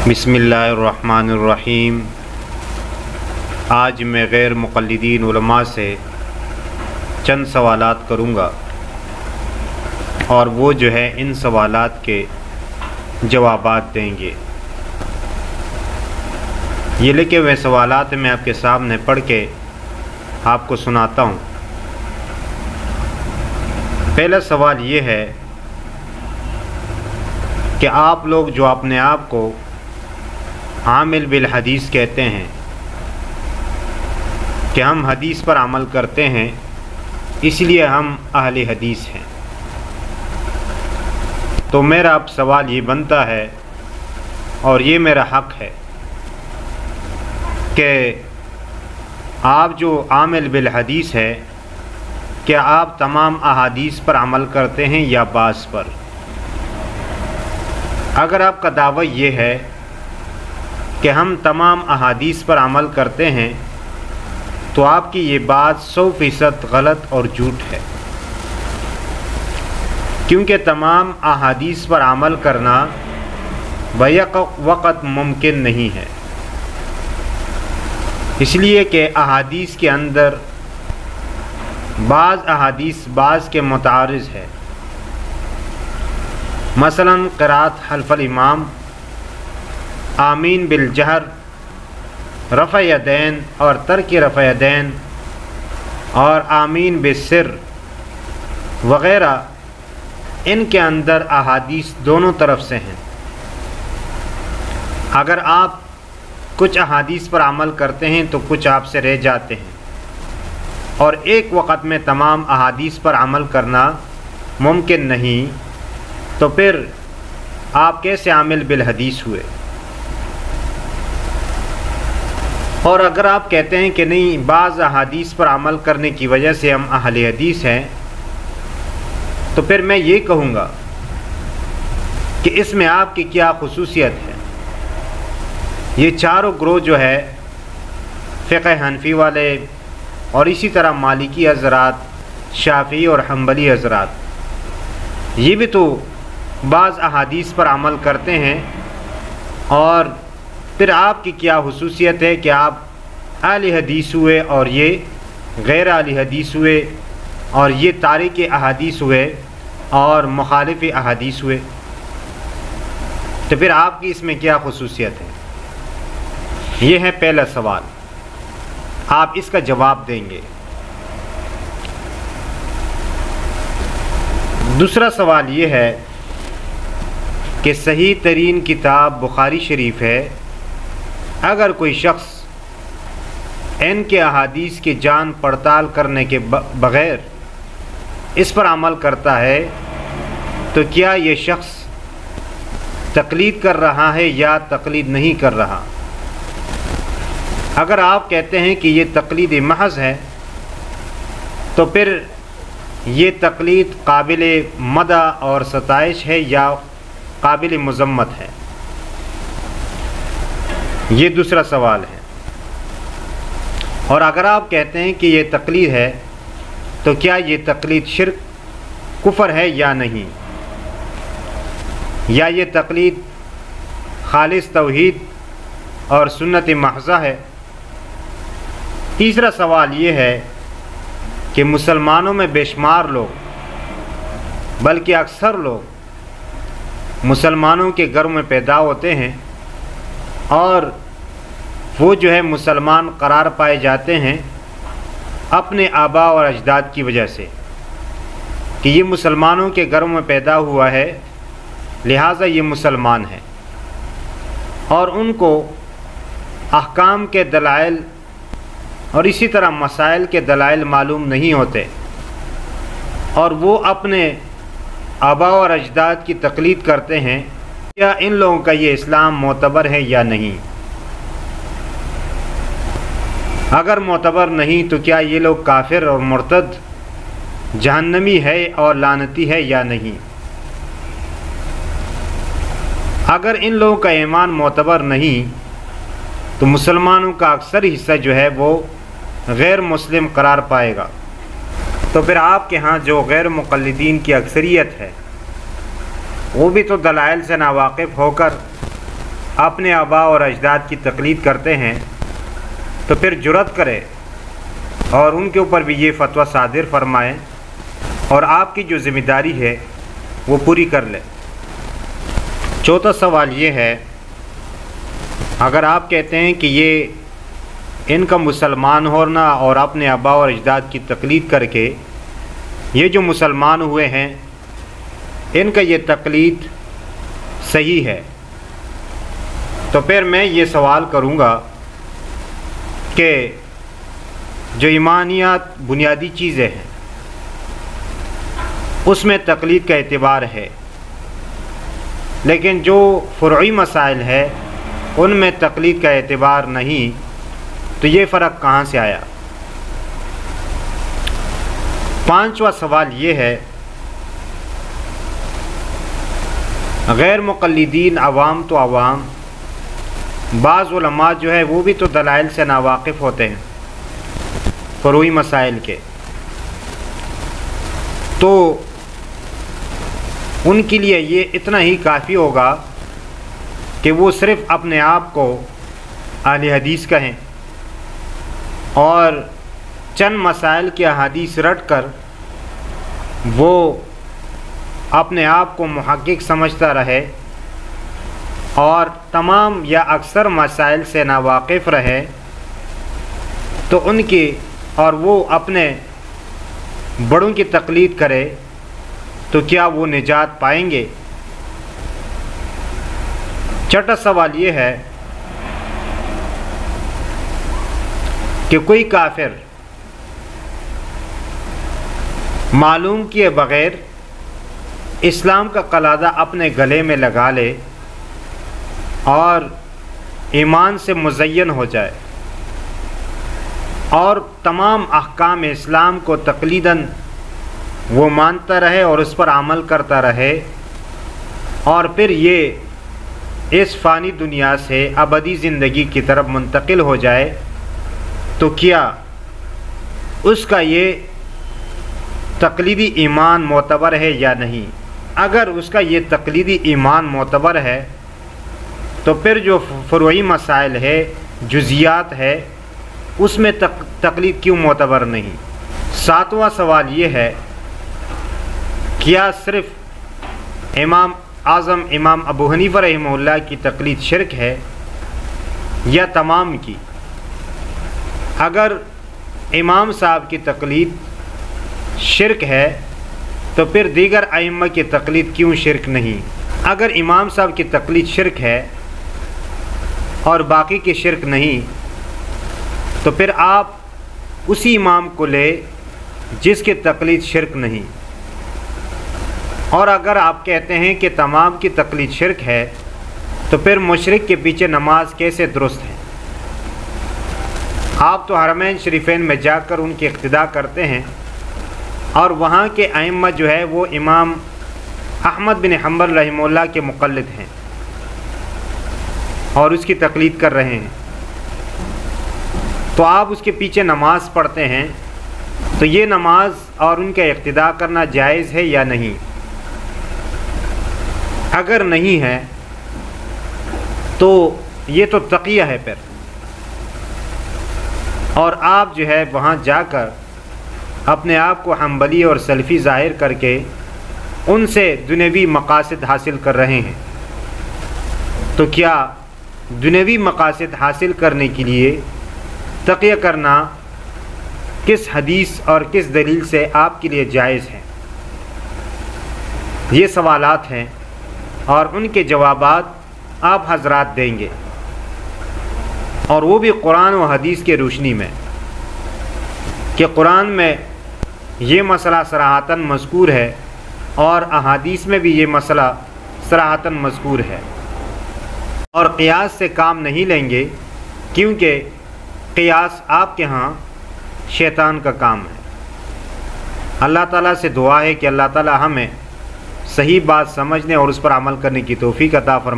बिस्मिल्लाहिर्रहमानिर्रहीम। आज मैं गैर मुक़ल्लिदीन उलमा से चंद सवालात करूँगा और वो जो है इन सवालात के जवाबात देंगे। ये लिखे हुए सवालात मैं आपके सामने पढ़ के आपको सुनाता हूँ। पहला सवाल ये है कि आप लोग जो अपने आप को आमिल बिल हदीस कहते हैं कि हम हदीस पर अमल करते हैं, इसलिए हम अहले हदीस हैं। तो मेरा अब सवाल ये बनता है और ये मेरा हक़ है कि आप जो आमिल बिल हदीस है, क्या आप तमाम अहादीस पर अमल करते हैं या बाज़ पर? अगर आपका दावा ये है कि हम तमाम अहादीस पर अमल करते हैं तो आपकी ये बात 100% गलत और झूठ है, क्योंकि तमाम अहादीस पर अमल करना बैक वक़्त मुमकिन नहीं है। इसलिए कि अहादीस के अंदर बाज़ अहादीस बाज़ के मुतारिज़ है। मसलन क़िराअत हल्फ़ल इमाम, आमीन बिल जहर, रफ़अ यदैन और तर्क रफ़अ यदैन और आमीन बिस्सिर वग़ैरह, इनके अंदर अहादीस दोनों तरफ से हैं। अगर आप कुछ अहादीस पर अमल करते हैं तो कुछ आपसे रह जाते हैं, और एक वक़्त में तमाम अहादीस पर अमल करना मुमकिन नहीं, तो फिर आप कैसे आमिल बिल हदीस हुए? और अगर आप कहते हैं कि नहीं, बाज़ अहादीस पर अमल करने की वजह से हम अहले हदीस हैं, तो फिर मैं ये कहूँगा कि इसमें आपकी क्या खुसूसियत है। ये चारों ग्रोह जो है, फ़िक़्ह हनफ़ी वाले और इसी तरह मालिकी हज़रात, शाफ़ी और हम्बली हज़रात, ये भी तो बाज़ अहादीस पर अमल करते हैं। और फिर आपकी क्या खुसूसियत है कि आप अहले हदीस हुए और ये गैर अहले हदीस हुए, और ये तारिक अहादीस हुए और मुखालिफ अहादीस हुए? तो फिर आपकी इसमें क्या खुसूसियत है? ये है पहला सवाल, आप इसका जवाब देंगे। दूसरा सवाल ये है कि सही तरीन किताब बुखारी शरीफ है। अगर कोई शख्स इनके अहादीस की जान पड़ताल करने के बग़ैर इस पर अमल करता है, तो क्या ये शख्स तक़लीद कर रहा है या तक़लीद नहीं कर रहा? अगर आप कहते हैं कि ये तक़लीद महज़ है, तो फिर ये तक़लीद काबिल मदह और सताइश है या काबिल मज़म्मत है? ये दूसरा सवाल है। और अगर आप कहते हैं कि ये तक़लीद है, तो क्या ये तक़लीद शिर्क कुफ़र है या नहीं, या ये तक़लीद खालिस तौहीद और सुन्नत महज़ा है? तीसरा सवाल ये है कि मुसलमानों में बेशुमार लोग, बल्कि अक्सर लोग मुसलमानों के घरों में पैदा होते हैं और वो जो है मुसलमान करार पाए जाते हैं अपने आबा और अजदाद की वजह से, कि ये मुसलमानों के घरों में पैदा हुआ है, लिहाजा ये मुसलमान है, और उनको अहकाम के दलाइल और इसी तरह मसाइल के दलाइल मालूम नहीं होते, और वो अपने आबा और अजदाद की तक़लीद करते हैं। क्या इन लोगों का ये इस्लाम मोतबर है या नहीं? अगर मोतबर नहीं, तो क्या ये लोग काफिर और मुर्तद, जहन्नमी है और लानती है या नहीं? अगर इन लोगों का ईमान मोतबर नहीं, तो मुसलमानों का अक्सर हिस्सा जो है वो गैर मुस्लिम करार पाएगा। तो फिर आपके यहाँ जो गैर मुक़ल्लिदीन की अक्सरियत है, वो भी तो दलाइल से नावाकिफ़ होकर اپنے آبا اور اجداد کی تقلید کرتے ہیں تو پھر جرأت کرے اور ان کے اوپر بھی یہ فتویٰ صادر فرمائیں اور آپ کی جو ذمہ داری ہے وہ پوری کر لے۔ چوتھا سوال یہ ہے، اگر آپ کہتے ہیں کہ یہ ان کا مسلمان ہونا اور اپنے آبا اور اجداد کی تقلید کر کے یہ جو مسلمان ہوئے ہیں ان کا یہ تقلید صحیح ہے، تو پھر میں یہ سوال کروں گا کہ جو ایمانیات بنیادی چیزیں ہیں اس میں تقلید کا اعتبار ہے، لیکن جو فروعی مسائل ہے ان میں تقلید کا اعتبار نہیں، تو یہ فرق کہاں سے آیا؟ پانچواں سوال یہ ہے، غیر مقلدین عوام تو عوام، بعض علماء جو ہے وہ بھی تو دلائل سے ناواقف ہوتے ہیں فروعی مسائل کے، تو ان کے لیے یہ اتنا ہی کافی ہوگا کہ وہ صرف اپنے آپ کو اہل حدیث کہیں اور چند مسائل کی احادیث رٹ کر وہ اپنے آپ کو محقق سمجھتا رہے اور تمام یا اکثر مسائل سے ناواقف رہے، تو ان کی اور وہ اپنے بڑوں کی تقلید کرے تو کیا وہ نجات پائیں گے؟ چھٹا سوال یہ ہے کہ کوئی کافر معلوم کیے بغیر اسلام کا قلادہ اپنے گلے میں لگا لے اور ایمان سے مزین ہو جائے اور تمام احکام اسلام کو تقلیداً وہ مانتا رہے اور اس پر عمل کرتا رہے، اور پھر یہ اس فانی دنیا سے ابدی زندگی کی طرف منتقل ہو جائے، تو کیا اس کا یہ تقلیدی ایمان معتبر ہے یا نہیں؟ اگر اس کا یہ تقلیدی ایمان معتبر ہے تو پھر جو فروعی مسائل ہے، جزیات ہے، اس میں تقلید کیوں معتبر نہیں؟ ساتواں سوال یہ ہے، کیا صرف امام اعظم امام ابو حنیفہ رحمہ اللہ کی تقلید شرک ہے یا تمام کی؟ اگر امام صاحب کی تقلید شرک ہے تو پھر دیگر ائمہ کی تقلید کیوں شرک نہیں؟ اگر امام صاحب کی تقلید شرک ہے اور باقی کی شرک نہیں، تو پھر آپ اسی امام کو لے جس کی تقلید شرک نہیں، اور اگر آپ کہتے ہیں کہ تمام کی تقلید شرک ہے تو پھر مشرک کے پیچھے نماز کیسے درست ہے؟ آپ تو حرمین شریفین میں جا کر ان کی اقتداء کرتے ہیں اور وہاں کے ائمہ جو ہے وہ امام احمد بن حنبل رحمہ اللہ کے مقلد ہیں اور اس کی تقلید کر رہے ہیں، تو آپ اس کے پیچھے نماز پڑھتے ہیں، تو یہ نماز اور ان کا اقتداء کرنا جائز ہے یا نہیں؟ اگر نہیں ہے تو یہ تو تقیہ ہے پھر، اور آپ جو ہے وہاں جا کر اپنے آپ کو حنبلی اور سلفی ظاہر کر کے ان سے دنیوی مقاصد حاصل کر رہے ہیں، تو کیا دنیوی مقاصد حاصل کرنے کے لیے تقیہ کرنا کس حدیث اور کس دلیل سے آپ کے لیے جائز ہے؟ یہ سوالات ہیں اور ان کے جوابات آپ حضرات دیں گے، اور وہ بھی قرآن و حدیث کے روشنی میں، کہ قرآن میں یہ مسئلہ صراحتاً مذکور ہے اور احادیث میں بھی یہ مسئلہ صراحتاً مذکور ہے، اور قیاس سے کام نہیں لیں گے، کیونکہ قیاس آپ کے ہاں شیطان کا کام ہے۔ اللہ تعالیٰ سے دعا ہے کہ اللہ تعالیٰ ہمیں صحیح بات سمجھنے اور اس پر عمل کرنے کی توفیق عطا فرمائے۔